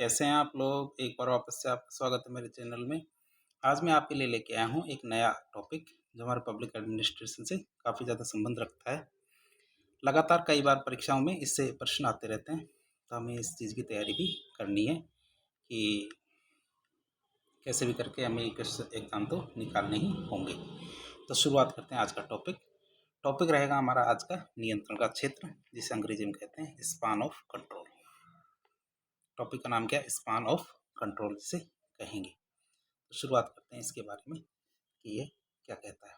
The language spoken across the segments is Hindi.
कैसे हैं आप लोग? एक बार वापस से आपका स्वागत है मेरे चैनल में। आज मैं आपके लिए लेके आया हूँ एक नया टॉपिक जो हमारे पब्लिक एडमिनिस्ट्रेशन से काफ़ी ज़्यादा संबंध रखता है। लगातार कई बार परीक्षाओं में इससे प्रश्न आते रहते हैं, तो हमें इस चीज़ की तैयारी भी करनी है कि कैसे भी करके हमें एग्ज़ाम तो निकालने ही होंगे। तो शुरुआत करते हैं आज का टॉपिक। टॉपिक रहेगा हमारा आज का नियंत्रण का क्षेत्र, जिसे अंग्रेजी में कहते हैं स्पान ऑफ कंट्रोल। टॉपिक का नाम क्या है? स्पान ऑफ कंट्रोल जिसे कहेंगे। तो शुरुआत करते हैं इसके बारे में कि ये क्या कहता है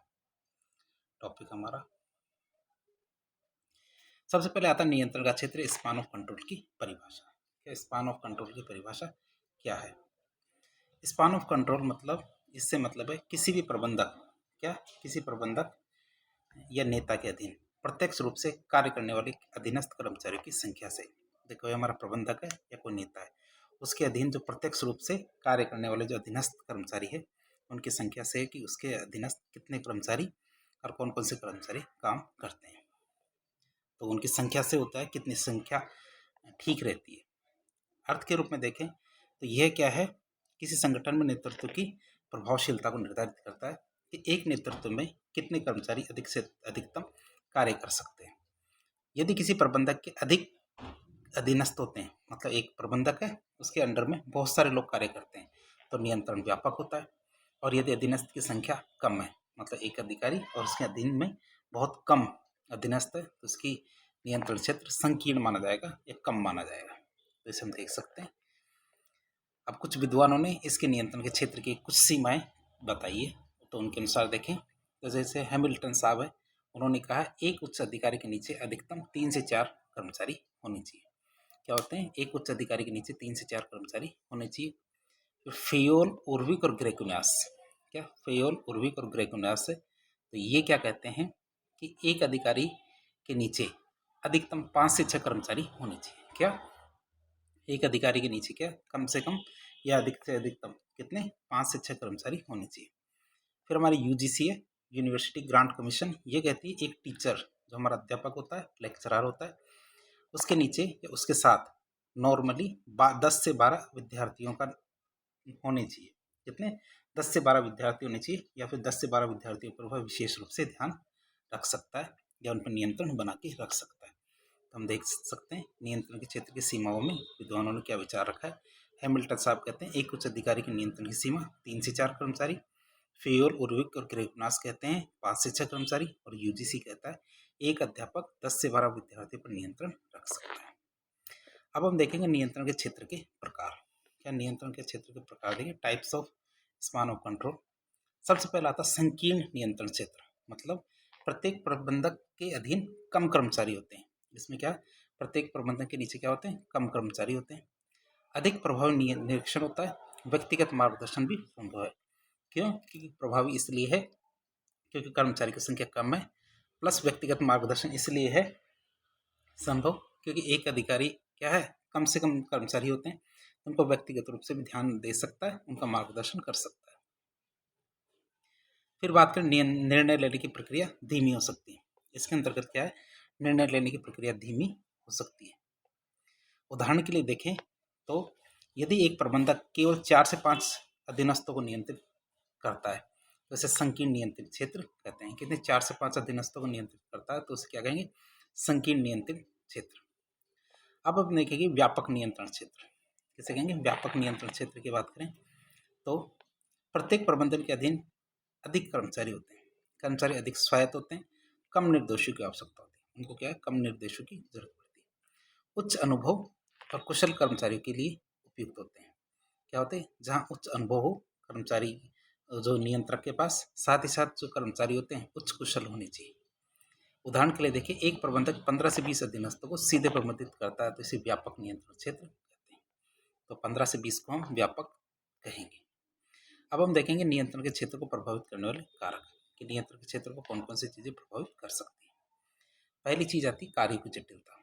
टॉपिक हमारा। सबसे पहले आता है नियंत्रण का क्षेत्र, स्पान ऑफ कंट्रोल की परिभाषा। क्या स्पान ऑफ कंट्रोल की परिभाषा क्या है? स्पान ऑफ कंट्रोल मतलब, इससे मतलब है किसी भी प्रबंधक, क्या किसी प्रबंधक या नेता के अधीन प्रत्यक्ष रूप से कार्य करने वाले अधीनस्थ कर्मचारियों की संख्या से। देखो, ये हमारा प्रबंधक है या कोई नेता है, उसके अधीन जो प्रत्यक्ष रूप से कार्य करने वाले जो अधीनस्थ कर्मचारी है, उनकी संख्या से कि उसके अधीनस्थ कितने कर्मचारी और कौन कौन से कर्मचारी काम करते हैं। तो उनकी संख्या से होता है कितनी संख्या ठीक रहती है। अर्थ के रूप में देखें तो यह क्या है? किसी संगठन में नेतृत्व की प्रभावशीलता को निर्धारित करता है कि एक नेतृत्व में कितने कर्मचारी अधिक से अधिकतम कार्य कर सकते हैं। यदि किसी प्रबंधक के अधिक अधीनस्थ होते हैं, मतलब एक प्रबंधक है, उसके अंडर में बहुत सारे लोग कार्य करते हैं, तो नियंत्रण व्यापक होता है। और यदि अधीनस्थ की संख्या कम है, मतलब एक अधिकारी और उसके अधीन में बहुत कम अधीनस्थ है, तो उसकी नियंत्रण क्षेत्र संकीर्ण माना जाएगा या कम माना जाएगा। तो इसे हम देख सकते हैं। अब कुछ विद्वानों ने इसके नियंत्रण के क्षेत्र की कुछ सीमाएं बताई है, तो उनके अनुसार देखें तो जैसे हैमिल्टन साहब है, उन्होंने कहा एक उच्च अधिकारी के नीचे अधिकतम 3 से 4 कर्मचारी होने चाहिए। क्या होते हैं? एक उच्च अधिकारी के नीचे 3 से 4 कर्मचारी होने चाहिए। तो फेयोल, उर्विक और ग्रेकुनास, क्या फेयोल, उर्विक और ग्रेकुनास है, तो ये क्या कहते हैं कि एक अधिकारी के नीचे अधिकतम 5 से 6 कर्मचारी होने चाहिए। क्या एक अधिकारी के नीचे क्या कम से कम या अधिक से अधिकतम कितने? 5 से 6 कर्मचारी होने चाहिए। फिर हमारी यूजीसी है, यूनिवर्सिटी ग्रांट कमीशन, ये कहती है एक टीचर जो हमारा अध्यापक होता है, लेक्चरर होता है, उसके नीचे या उसके साथ नॉर्मली 10 से 12 विद्यार्थियों का होने चाहिए। कितने? 10 से 12 विद्यार्थी होने चाहिए, या फिर 10 से 12 विद्यार्थियों पर वह विशेष रूप से ध्यान रख सकता है या उन पर नियंत्रण बना के रख सकता है। तो हम देख सकते हैं नियंत्रण के क्षेत्र की सीमाओं में विद्वानों ने क्या विचार रखा है। हैमिल्टन साहब कहते हैं एक उच्च अधिकारी के नियंत्रण की सीमा 3 से 4 कर्मचारी। फेयोल, उर्विक और ग्रेगनास कहते हैं 5 से 6 कर्मचारी। और यूजीसी कहता है एक अध्यापक 10 से 12 विद्यार्थियों पर नियंत्रण रख सकता है। अब हम देखेंगे नियंत्रण के क्षेत्र के प्रकार। क्या नियंत्रण के क्षेत्र के प्रकार देखें, types of span of control. सबसे पहला आता संकीर्ण नियंत्रण क्षेत्र, मतलब प्रत्येक प्रबंधक के अधीन कम कर्मचारी होते हैं। इसमें क्या, प्रत्येक प्रबंधक के नीचे क्या होते हैं? कम कर्मचारी होते हैं। अधिक प्रभावी निरीक्षण होता है, व्यक्तिगत मार्गदर्शन भी संभव है। क्यों? क्योंकि प्रभावी इसलिए है क्योंकि कर्मचारी की संख्या कम है, प्लस व्यक्तिगत मार्गदर्शन इसलिए है संभव क्योंकि एक अधिकारी क्या है, कम से कम कर्मचारी होते हैं, उनको व्यक्तिगत रूप से भी ध्यान दे सकता है, उनका मार्गदर्शन कर सकता है। फिर बात करें निर्णय लेने की प्रक्रिया धीमी हो सकती है। इसके अंतर्गत क्या है? निर्णय लेने की प्रक्रिया धीमी हो सकती है। उदाहरण के लिए देखें तो यदि एक प्रबंधक केवल 4 से 5 अधीनस्थों को नियंत्रित करता है, तो इसे संकीर्ण नियंत्रित क्षेत्र कहते हैं। कितने? 4 से 5 अधीनस्थों को नियंत्रित करता है, तो उसे क्या कहेंगे? संकीर्ण नियंत्रित क्षेत्र। अब हम देखेंगे व्यापक नियंत्रण क्षेत्र। किसे कहेंगे? व्यापक नियंत्रण क्षेत्र की बात करें तो प्रत्येक प्रबंधन के अधीन अधिक कर्मचारी होते हैं, कर्मचारी अधिक स्वायत्त होते हैं, कम निर्देशों की आवश्यकता होती है। उनको क्या है? कम निर्देशों की जरूरत पड़ती है। उच्च अनुभव और कुशल कर्मचारियों के लिए उपयुक्त होते हैं। क्या होते हैं? जहाँ उच्च अनुभव हो कर्मचारी जो नियंत्रक के पास, साथ ही साथ जो कर्मचारी होते हैं उच्च कुशल होने चाहिए। उदाहरण के लिए देखिए, एक प्रबंधक 15 से 20 अधीनस्थों को सीधे प्रबंधित करता है, तो इसे व्यापक नियंत्रण क्षेत्र कहते हैं। तो 15 से 20 को हम व्यापक कहेंगे। अब हम देखेंगे नियंत्रण के क्षेत्र को प्रभावित करने वाले कारक, कि नियंत्रण के क्षेत्र को कौन कौन सी चीजें प्रभावित कर सकती हैं। पहली चीज आती है कार्य की जटिलता।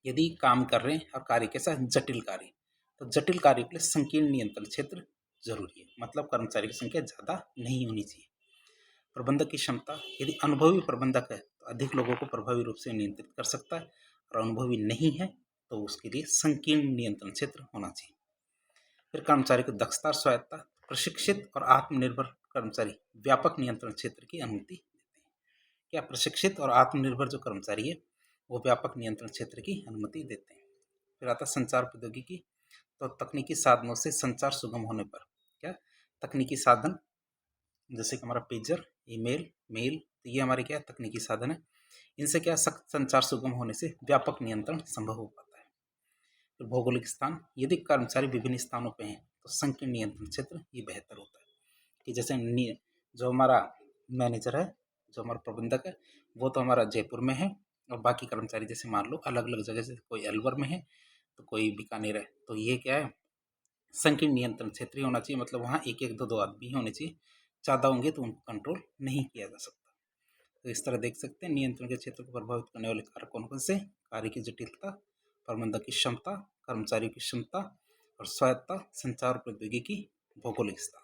यदि काम कर रहे हैं और कार्य कैसा है? जटिल कार्य, तो जटिल कार्य के लिए संकीर्ण नियंत्रण क्षेत्र जरूरी है, मतलब कर्मचारी की संख्या ज्यादा नहीं होनी चाहिए। प्रबंधक की क्षमता, यदि अनुभवी प्रबंधक है तो अधिक लोगों को प्रभावी रूप से नियंत्रित कर सकता है, और अनुभवी नहीं है तो उसके लिए संकीर्ण नियंत्रण क्षेत्र होना चाहिए। फिर कर्मचारी को दक्षता और स्वायत्ता, प्रशिक्षित और आत्मनिर्भर कर्मचारी व्यापक नियंत्रण क्षेत्र की अनुमति देते हैं। क्या प्रशिक्षित और आत्मनिर्भर जो कर्मचारी है वो व्यापक नियंत्रण क्षेत्र की अनुमति देते हैं। फिर आता संचार प्रौद्योगिकी, तो तकनीकी साधनों से संचार सुगम होने पर क्या तकनीकी साधन, जैसे कि हमारा पेजर, ईमेल, मेल, तो ये हमारे क्या तकनीकी साधन है, इनसे क्या संचार सुगम होने से व्यापक नियंत्रण संभव हो पाता है। फिर भौगोलिक स्थान, यदि कर्मचारी विभिन्न स्थानों पे हैं तो संकीर्ण नियंत्रण क्षेत्र ये बेहतर होता है। कि जैसे जो हमारा मैनेजर है, जो हमारा प्रबंधक है, वो तो हमारा जयपुर में है और बाकी कर्मचारी जैसे मान लो अलग अलग जगह से, कोई अलवर में है तो कोई बीकानेर है, तो ये क्या है संकीर्ण नियंत्रण क्षेत्र ही होना चाहिए। मतलब वहाँ एक एक दो दो आदमी होने चाहिए, ज़्यादा होंगे तो उनको कंट्रोल नहीं किया जा सकता। तो इस तरह देख सकते हैं नियंत्रण के क्षेत्र को प्रभावित करने वाले कारक कौन कौन से, कार्य की जटिलता, प्रबंधक की क्षमता, कर्मचारियों की क्षमता और स्वायत्ता, संचार प्रौद्योगिकी, भौगोलिक स्थान।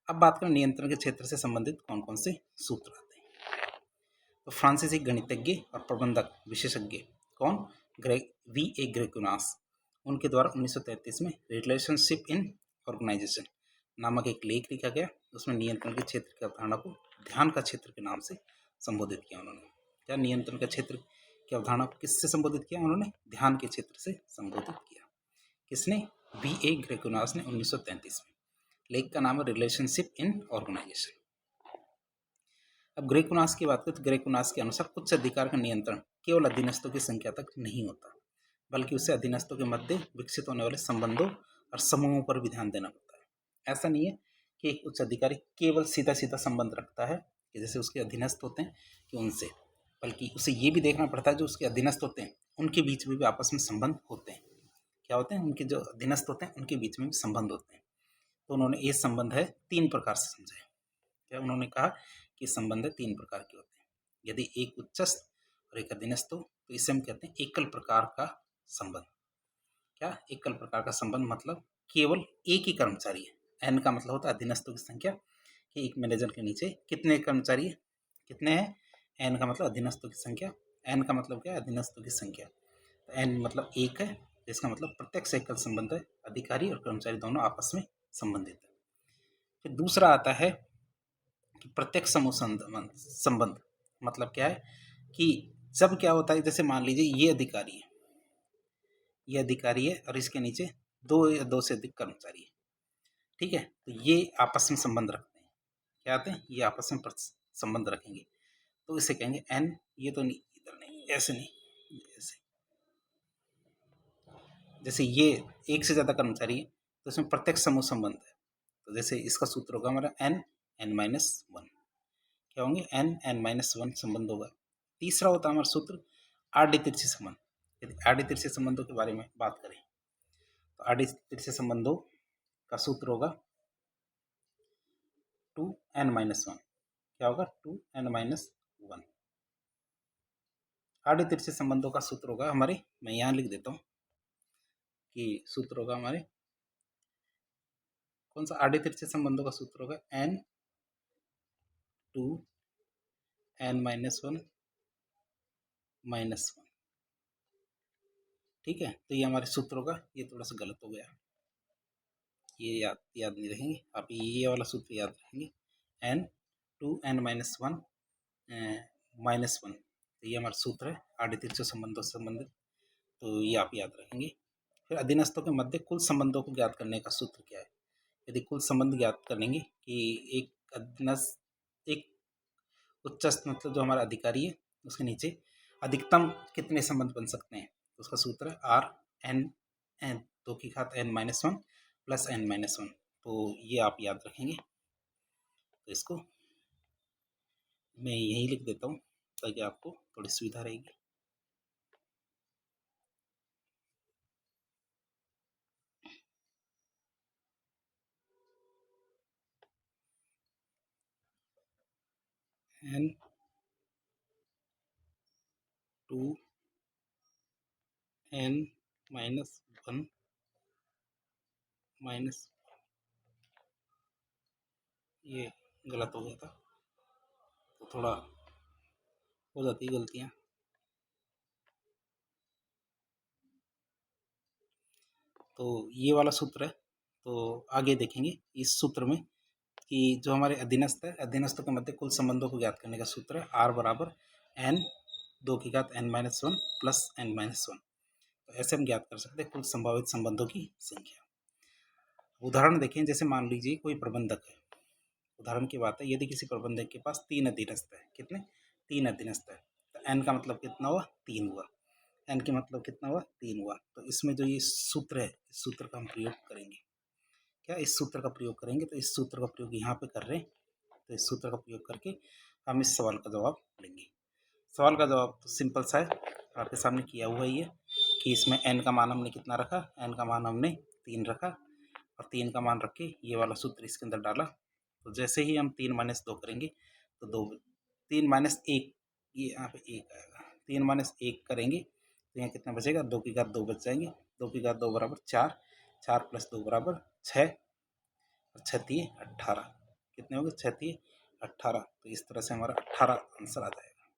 अब बात करें नियंत्रण के क्षेत्र से संबंधित कौन कौन से सूत्र आते हैं। तो फ्रांसीसी गणितज्ञ और प्रबंधक विशेषज्ञ कौन, वी ए ग्रेकुनास, उनके द्वारा 1933 में रिलेशनशिप इन ऑर्गेनाइजेशन नामक एक लेख लिखा गया। उसमें नियंत्रण के क्षेत्र की अवधारणा को ध्यान का क्षेत्र के नाम से संबोधित किया उन्होंने। क्या नियंत्रण का क्षेत्र की अवधारणा को किससे संबोधित किया उन्होंने, ध्यान के क्षेत्र से संबोधित किया। किसने, वी ए ग्रेकुनास ने 1933 में। लेख का नाम है रिलेशनशिप इन ऑर्गेनाइजेशन। अब ग्रेकुनास की बात करें तो ग्रेकुनास के अनुसार उच्च अधिकार का नियंत्रण केवल अधीनस्थों की संख्या तक नहीं होता, बल्कि उसे अधीनस्थों के मध्य विकसित होने वाले संबंधों और समूहों पर भी ध्यान देना पड़ता है। ऐसा नहीं है कि एक उच्च अधिकारी केवल सीधा सीधा संबंध रखता है कि जैसे उसके अधीनस्थ होते हैं कि उनसे, बल्कि उसे ये भी देखना पड़ता है जो उसके अधीनस्थ होते हैं उनके बीच में भी आपस में संबंध होते हैं। क्या होते हैं, उनके जो अधीनस्थ होते हैं उनके बीच में भी संबंध होते हैं। तो उन्होंने ये संबंध है 3 प्रकार से समझा है। क्या उन्होंने कहा कि संबंध 3 प्रकार के होते हैं। यदि एक उच्चस्थ और एक अधीनस्थ हो तो इसे हम कहते हैं एकल प्रकार का संबंध। क्या एकल प्रकार का संबंध, मतलब केवल एक ही कर्मचारी है। एन का मतलब होता है अधीनस्थों की संख्या, कि एक मैनेजर के नीचे कितने कर्मचारी है, कितने हैं, एन का मतलब अधीनस्थों की संख्या, एन का मतलब क्या है अधीनस्थों की संख्या, तो एन मतलब एक है, जिसका मतलब प्रत्यक्ष एकल संबंध है, अधिकारी और कर्मचारी दोनों आपस में संबंधित है। फिर दूसरा आता है कि प्रत्यक्ष समूह संबंध, मतलब क्या है कि जब क्या होता है, जैसे मान लीजिए ये अधिकारी है और इसके नीचे 2 या 2 से अधिक कर्मचारी है, ठीक है, तो ये आपस में संबंध रखते हैं। क्या आते हैं, ये आपस में संबंध रखेंगे, तो इसे कहेंगे एन। ये तो नहीं, इधर नहीं, ऐसे नहीं, ऐसे। जैसे ये एक से ज़्यादा कर्मचारी है तो इसमें प्रत्यक्ष समूह संबंध है, तो जैसे इसका सूत्र होगा हमारा एन एन माइनस वन, क्या होंगे, एन एन माइनस वन संबंध होगा। तीसरा होता है हमारा सूत्र आडे तिरछे संबंध। यदि आडे तिरछे संबंधों के बारे में बात करें तो आडे तिरछे संबंधों का सूत्र होगा 2n-1। क्या होगा, 2n-1। आडे तिरछे संबंधों का सूत्र होगा हमारे, मैं यहाँ लिख देता हूँ कि सूत्र होगा हमारे, कौन सा, आडे तिरछे संबंधों का सूत्र होगा n 2n-1 -1। ठीक है, तो ये हमारे सूत्र होगा, ये थोड़ा सा गलत हो गया, ये याद नहीं रखेंगे आप, ये वाला सूत्र याद रखेंगे, n 2n-1 -1, तो ये हमारा सूत्र है आडे तिरछे संबंधों से संबंधित, तो ये आप याद रखेंगे। फिर अधीनस्थों के मध्य कुल संबंधों को ज्ञात करने का सूत्र क्या है। यदि कुल संबंध ज्ञात करेंगे कि एक अधीनस्थ, एक उच्चस्थ मतलब जो हमारा अधिकारी है उसके नीचे अधिकतम कितने संबंध बन सकते हैं, तो उसका सूत्र है आर एन एन 2 की घात n-1 प्लस n-1, तो ये आप याद रखेंगे। तो इसको मैं यही लिख देता हूँ ताकि आपको थोड़ी सुविधा रहेगी। n 2n-1 माइनस, ये गलत हो गया था, तो थोड़ा हो जाती है गलतियाँ। तो ये वाला सूत्र है। तो आगे देखेंगे इस सूत्र में कि जो हमारे अधीनस्थ है, अधीनस्थों के मध्य कुल संबंधों को ज्ञात करने का सूत्र है R बराबर n 2 की घात n-1 प्लस n-1। तो ऐसे हम ज्ञात कर सकते हैं कुल संभावित संबंधों की संख्या। उदाहरण देखें, जैसे मान लीजिए कोई प्रबंधक है, उदाहरण की बात है, यदि किसी प्रबंधक के पास 3 अधीनस्थ है, कितने 3 अधीनस्थ है, तो n का मतलब कितना हुआ 3 हुआ, n के मतलब कितना हुआ 3 हुआ। तो इसमें जो ये सूत्र है, इस सूत्र का हम प्रयोग करेंगे, क्या इस सूत्र का प्रयोग करेंगे, तो इस सूत्र का प्रयोग यहाँ पे कर रहे हैं। तो इस सूत्र का प्रयोग करके हम इस सवाल का जवाब लेंगे। सवाल का जवाब तो सिंपल सा है, आपके सामने किया हुआ ही है कि इसमें n का मान हमने कितना रखा, n का मान हमने 3 रखा और 3 का मान रख के ये वाला सूत्र इसके अंदर डाला। तो जैसे ही हम 3-2 करेंगे तो 2 3 माइनस 1, ये यहाँ पे 1 आएगा, 3-1 करेंगे तो यहाँ कितना बचेगा, 2 की घात 2 बच जाएंगे, 2 की घात 2 बराबर 4, 4 प्लस 2 बराबर 6 और 6 3 18, कितने हो गए 6 3 18। तो इस तरह से हमारा 18 आंसर आ जाएगा।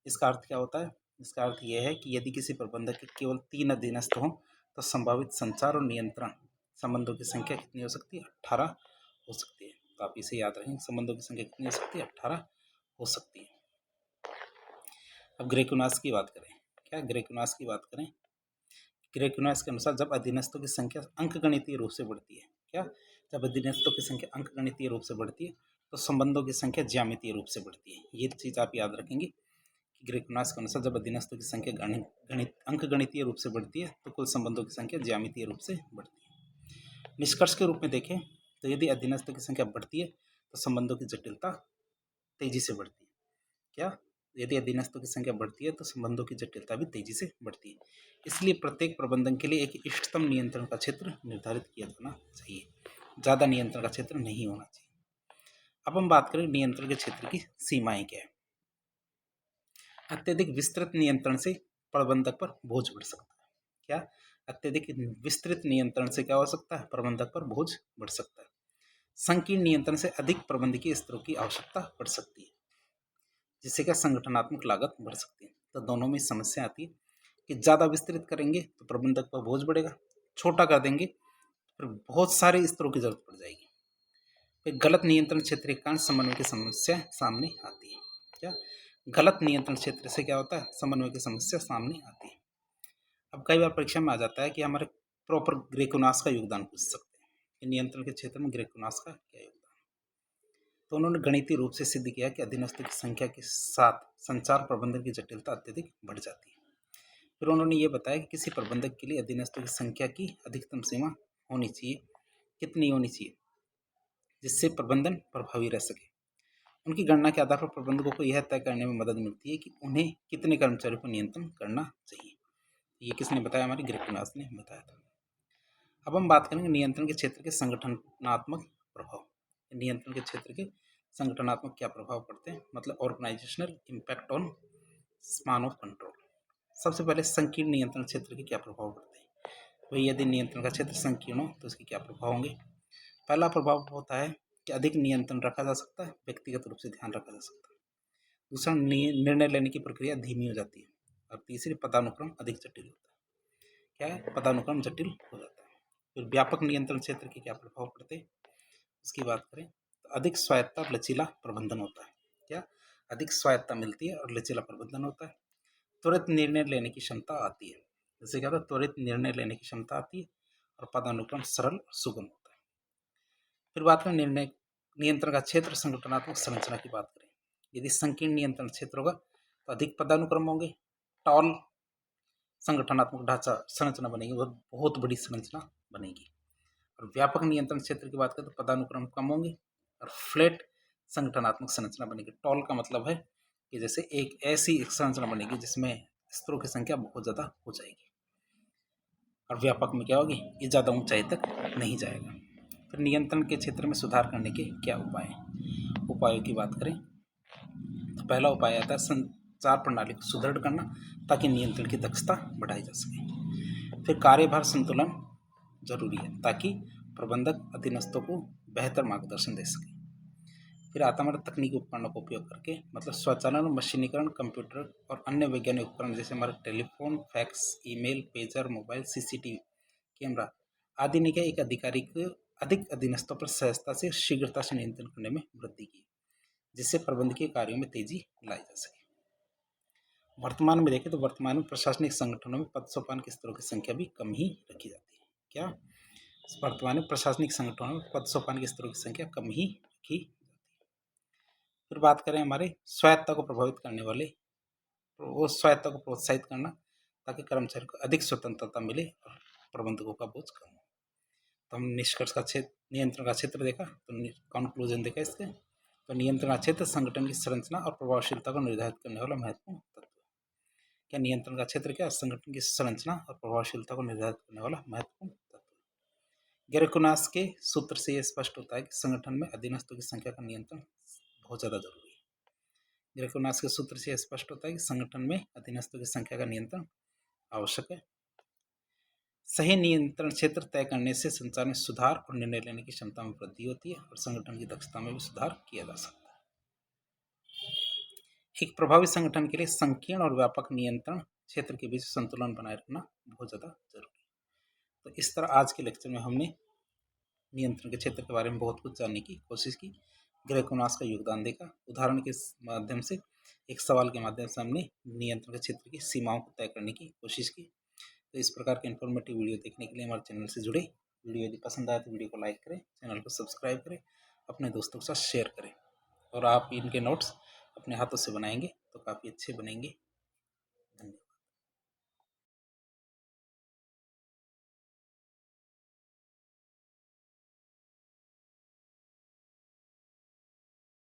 इसका अर्थ क्या होता है, इसका अर्थ यह है कि यदि किसी प्रबंधक के केवल 3 अधीनस्थ हों तो संभावित संचार और नियंत्रण संबंधों की संख्या कितनी हो सकती है, 18 हो सकती है। तो आप इसे याद रखें, संबंधों की संख्या कितनी हो सकती है, 18 हो सकती है। अब ग्रेकुनास की बात करें, क्या ग्रेकुनास की बात करें, ग्रेकुनास के अनुसार जब अधीनस्थों की संख्या अंकगणितीय रूप से बढ़ती है, क्या जब अधीनस्थों की संख्या अंकगणितीय रूप से बढ़ती है तो संबंधों की संख्या ज्यामितीय रूप से बढ़ती है। ये चीज़ आप याद रखेंगे कि ग्रेकुनास के अनुसार जब अधीनस्थों की संख्या अंकगणितीय रूप से बढ़ती है तो कुल संबंधों की संख्या ज्यामितीय रूप से बढ़ती है। निष्कर्ष के रूप में देखें तो यदि अधीनस्थों की संख्या बढ़ती है तो संबंधों की जटिलता तेजी से बढ़ती है, क्या यदि अधीनस्थों की संख्या बढ़ती है तो संबंधों की जटिलता भी तेजी से बढ़ती है। इसलिए प्रत्येक प्रबंधन के लिए एक इष्टतम नियंत्रण का क्षेत्र निर्धारित किया जाना चाहिए, ज़्यादा नियंत्रण का क्षेत्र नहीं होना चाहिए। अब हम बात करें नियंत्रण के क्षेत्र की सीमाएं क्या है। अत्यधिक विस्तृत नियंत्रण से प्रबंधक पर बोझ बढ़ सकता है, क्या अत्यधिक विस्तृत नियंत्रण से क्या हो सकता है, प्रबंधक पर बोझ बढ़ सकता है। संकीर्ण नियंत्रण से अधिक प्रबंधकीय स्तरों की आवश्यकता पड़ सकती है, जिससे क्या संगठनात्मक लागत बढ़ सकती है। तो दोनों में समस्या आती है कि ज़्यादा विस्तृत करेंगे तो प्रबंधक पर बोझ बढ़ेगा, छोटा कर देंगे फिर बहुत सारे स्तरों की जरूरत पड़ जाएगी। फिर गलत नियंत्रण क्षेत्र के कारण समन्वय की समस्या सामने आती है, क्या गलत नियंत्रण क्षेत्र से क्या होता है, समन्वय की समस्या सामने आती है। अब कई बार परीक्षा में आ जाता है कि हमारे प्रॉपर ग्रेकुनास का योगदान पूछ सकते हैं कि नियंत्रण के क्षेत्र में ग्रेकुनास का क्या योगदान। तो उन्होंने गणितीय रूप से सिद्ध किया कि अधीनस्थों की संख्या के साथ संचार प्रबंधन की जटिलता अत्यधिक बढ़ जाती है। फिर उन्होंने ये बताया कि किसी प्रबंधक के लिए अधीनस्थों की संख्या की अधिकतम सीमा होनी चाहिए, कितनी होनी चाहिए, जिससे प्रबंधन प्रभावी रह सके। उनकी गणना के आधार पर प्रबंधकों को यह तय करने में मदद मिलती है कि उन्हें कितने कर्मचारियों पर नियंत्रण करना चाहिए। ये किसने बताया, हमारी ग्रेकुनास ने बताया था। अब हम बात करेंगे नियंत्रण के क्षेत्र के संगठनात्मक प्रभाव। नियंत्रण के क्षेत्र के संगठनात्मक क्या प्रभाव पड़ते हैं, मतलब organisational impact on span of control. सबसे पहले संकीर्ण नियंत्रण क्षेत्र के क्या प्रभाव पड़ते हैं, वही यदि नियंत्रण का क्षेत्र संकीर्ण हो तो उसके क्या प्रभाव होंगे। पहला प्रभाव होता है कि अधिक नियंत्रण रखा जा सकता है, व्यक्तिगत रूप से ध्यान रखा जा सकता है। दूसरा, निर्णय लेने की प्रक्रिया धीमी हो जाती है। और तीसरी, पदानुक्रम अधिक जटिल होता है, क्या है, पदानुक्रम जटिल हो जाता है। फिर व्यापक नियंत्रण क्षेत्र के क्या प्रभाव पड़ते हैं, उसकी बात करें तो अधिक स्वायत्ता और लचीला प्रबंधन होता है, क्या अधिक स्वायत्ता मिलती है और लचीला प्रबंधन होता है। त्वरित निर्णय लेने की क्षमता आती है, जैसे क्या होता है, त्वरित निर्णय लेने की क्षमता आती है और पदानुक्रम सरल और सुगम होता है। फिर बात करें निर्णय नियंत्रण का क्षेत्र संगठनात्मक संरचना की बात करें, यदि संकीर्ण नियंत्रण क्षेत्र होगा तो अधिक पदानुक्रम होंगे, टॉल संगठनात्मक ढांचा संरचना बनेगी, बहुत बड़ी संरचना बनेगी। और व्यापक नियंत्रण क्षेत्र की बात करें तो पदानुक्रम कम होंगे और फ्लैट संगठनात्मक संरचना बनेगी। टॉल का मतलब है कि जैसे एक ऐसी संरचना बनेगी जिसमें स्तरों की संख्या बहुत ज़्यादा हो जाएगी। और व्यापक में क्या होगी, ये ज़्यादा ऊंचाई तक नहीं जाएगा। फिर नियंत्रण के क्षेत्र में सुधार करने के क्या उपाय हैं, उपायों की बात करें तो पहला उपाय आता है संचार प्रणाली को सुदृढ़ करना ताकि नियंत्रण की दक्षता बढ़ाई जा सके। फिर कार्यभार संतुलन जरूरी है ताकि प्रबंधक अधीनस्थों को बेहतर मार्गदर्शन दे सके। फिर आता हमारा तकनीकी उपकरणों का उपयोग करके, मतलब स्वचालन और मशीनीकरण, कंप्यूटर और अन्य वैज्ञानिक उपकरण जैसे हमारा telephone, fax, email, pager, mobile, CCTV camera आदि ने क्या एक अधिकारी को अधिक अधीनस्थों पर सहजता से शीघ्रता से नियंत्रण करने में वृद्धि की, जिससे प्रबंधकीय कार्यों में तेजी लाई जा सके। वर्तमान में देखें तो वर्तमान में प्रशासनिक संगठनों में पद सोपान के स्तरों की संख्या भी कम ही रखी जाती है। क्या? वर्तमान में प्रशासनिक संगठनों में पद सोपान के स्तरों की संख्या कम ही रखी जाती है। फिर बात करें हमारे स्वायत्ता को प्रभावित करने वाले, वो स्वायत्ता को प्रोत्साहित करना ताकि कर्मचारी को अधिक स्वतंत्रता मिले और प्रबंधकों का बोझ कम हो। तो हम निष्कर्ष का क्षेत्र, नियंत्रण का क्षेत्र देखा, तो कंक्लूजन देखा इसके। तो नियंत्रण का क्षेत्र संगठन की संरचना और प्रभावशीलता को निर्धारित करने वाला महत्वपूर्ण तत्व। क्या नियंत्रण का क्षेत्र क्या? संगठन की संरचना और प्रभावशीलता को निर्धारित करने वाला महत्वपूर्ण तत्व। गेरकुनास के सूत्र से यह स्पष्ट होता है कि संगठन में अधीनस्थों की संख्या का नियंत्रण बहुत ज़्यादा जरूरी है। गेरकुनास के सूत्र से यह स्पष्ट होता है कि संगठन में अधीनस्थों की संख्या का नियंत्रण आवश्यक है। सही नियंत्रण क्षेत्र तय करने से संचार में सुधार और निर्णय लेने की क्षमता में वृद्धि होती है और संगठन की दक्षता में भी सुधार किया जा सकता है। एक प्रभावी संगठन के लिए संकीर्ण और व्यापक नियंत्रण क्षेत्र के बीच संतुलन बनाए रखना बहुत ज़्यादा जरूरी है। तो इस तरह आज के लेक्चर में हमने नियंत्रण के क्षेत्र के बारे में बहुत कुछ जानने की कोशिश की, ग्रेकोनास का योगदान देखा, उदाहरण के माध्यम से, एक सवाल के माध्यम से हमने नियंत्रण के क्षेत्र की सीमाओं को तय करने की कोशिश की। तो इस प्रकार के इन्फॉर्मेटिव वीडियो देखने के लिए हमारे चैनल से जुड़े। वीडियो यदि पसंद आए तो वीडियो को लाइक करें, चैनल को सब्सक्राइब करें, अपने दोस्तों के साथ शेयर करें, और आप इनके नोट्स अपने हाथों से बनाएंगे तो काफ़ी अच्छे बनेंगे। धन्यवाद।